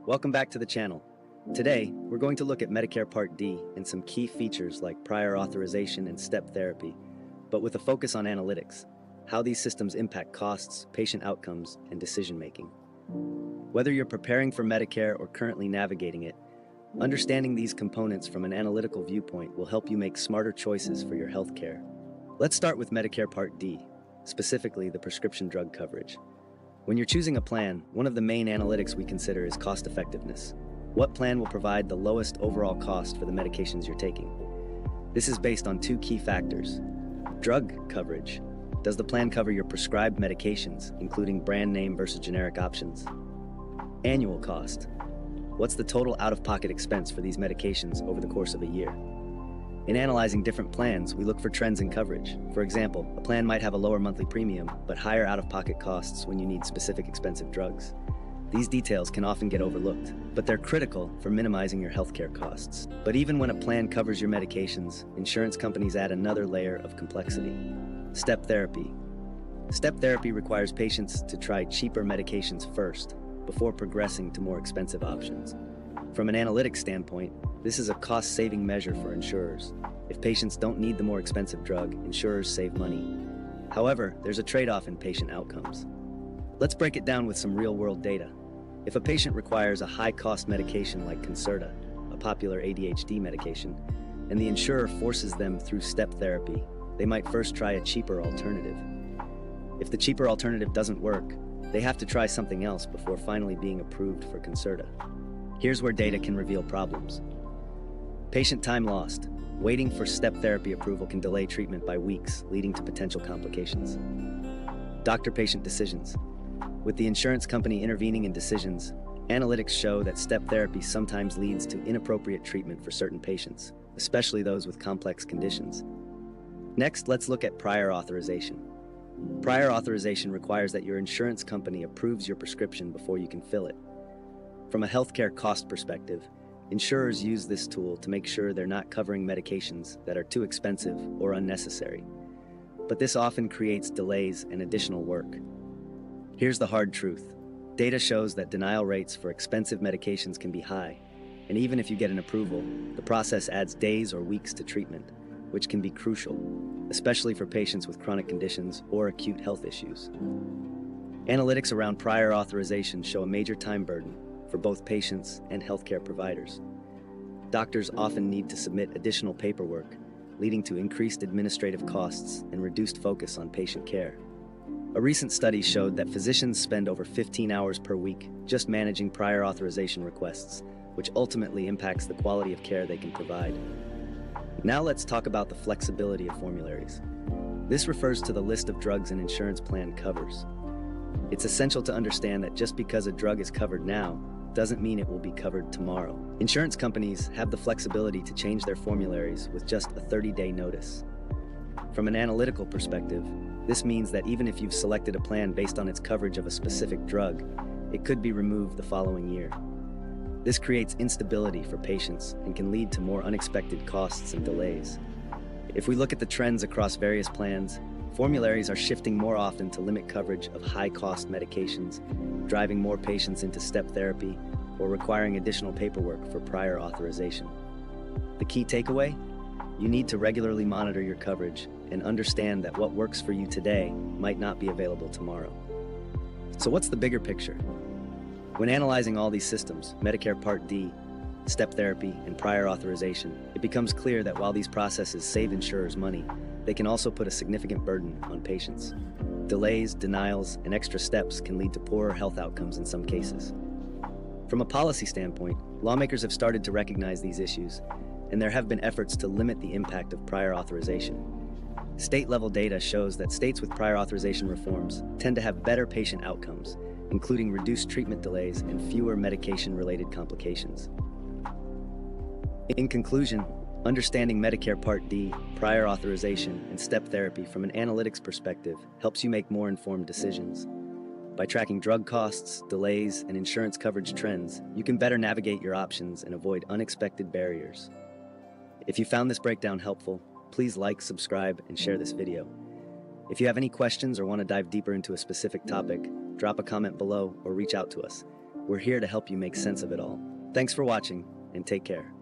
Welcome back to the channel. Today, we're going to look at Medicare Part D and some key features like prior authorization and step therapy, but with a focus on analytics, how these systems impact costs, patient outcomes, and decision-making. Whether you're preparing for Medicare or currently navigating it, understanding these components from an analytical viewpoint will help you make smarter choices for your healthcare. Let's start with Medicare Part D, specifically the prescription drug coverage. When you're choosing a plan, one of the main analytics we consider is cost effectiveness. What plan will provide the lowest overall cost for the medications you're taking? This is based on two key factors. Drug coverage. Does the plan cover your prescribed medications, including brand name versus generic options? Annual cost. What's the total out-of-pocket expense for these medications over the course of a year? In analyzing different plans, we look for trends in coverage. For example, a plan might have a lower monthly premium, but higher out-of-pocket costs when you need specific expensive drugs. These details can often get overlooked, but they're critical for minimizing your healthcare costs. But even when a plan covers your medications, insurance companies add another layer of complexity. Step therapy. Step therapy requires patients to try cheaper medications first, before progressing to more expensive options. From an analytics standpoint, this is a cost-saving measure for insurers. If patients don't need the more expensive drug, insurers save money. However, there's a trade-off in patient outcomes. Let's break it down with some real-world data. If a patient requires a high-cost medication like Concerta, a popular ADHD medication, and the insurer forces them through step therapy, they might first try a cheaper alternative. If the cheaper alternative doesn't work, they have to try something else before finally being approved for Concerta. Here's where data can reveal problems. Patient time lost. Waiting for step therapy approval can delay treatment by weeks, leading to potential complications. Doctor-patient decisions. With the insurance company intervening in decisions, analytics show that step therapy sometimes leads to inappropriate treatment for certain patients, especially those with complex conditions. Next, let's look at prior authorization. Prior authorization requires that your insurance company approves your prescription before you can fill it. From a healthcare cost perspective, insurers use this tool to make sure they're not covering medications that are too expensive or unnecessary. But this often creates delays and additional work. Here's the hard truth. Data shows that denial rates for expensive medications can be high, and even if you get an approval, the process adds days or weeks to treatment, which can be crucial, especially for patients with chronic conditions or acute health issues. Analytics around prior authorization show a major time burden for both patients and healthcare providers. Doctors often need to submit additional paperwork, leading to increased administrative costs and reduced focus on patient care. A recent study showed that physicians spend over 15 hours per week just managing prior authorization requests, which ultimately impacts the quality of care they can provide. Now let's talk about the flexibility of formularies. This refers to the list of drugs an insurance plan covers. It's essential to understand that just because a drug is covered now, doesn't mean it will be covered tomorrow. Insurance companies have the flexibility to change their formularies with just a 30-day notice. From an analytical perspective, this means that even if you've selected a plan based on its coverage of a specific drug, it could be removed the following year. This creates instability for patients and can lead to more unexpected costs and delays. If we look at the trends across various plans, formularies are shifting more often to limit coverage of high-cost medications, driving more patients into step therapy, or requiring additional paperwork for prior authorization. The key takeaway? You need to regularly monitor your coverage and understand that what works for you today might not be available tomorrow. So what's the bigger picture? When analyzing all these systems, Medicare Part D, step therapy, and prior authorization, it becomes clear that while these processes save insurers money, they can also put a significant burden on patients. Delays, denials, and extra steps can lead to poorer health outcomes in some cases. From a policy standpoint, lawmakers have started to recognize these issues, and there have been efforts to limit the impact of prior authorization. State-level data shows that states with prior authorization reforms tend to have better patient outcomes, including reduced treatment delays and fewer medication-related complications. In conclusion, understanding Medicare Part D, prior authorization, and step therapy from an analytics perspective helps you make more informed decisions. By tracking drug costs, delays, and insurance coverage trends, you can better navigate your options and avoid unexpected barriers. If you found this breakdown helpful, please like, subscribe, and share this video. If you have any questions or want to dive deeper into a specific topic, drop a comment below or reach out to us. We're here to help you make sense of it all. Thanks for watching, and take care.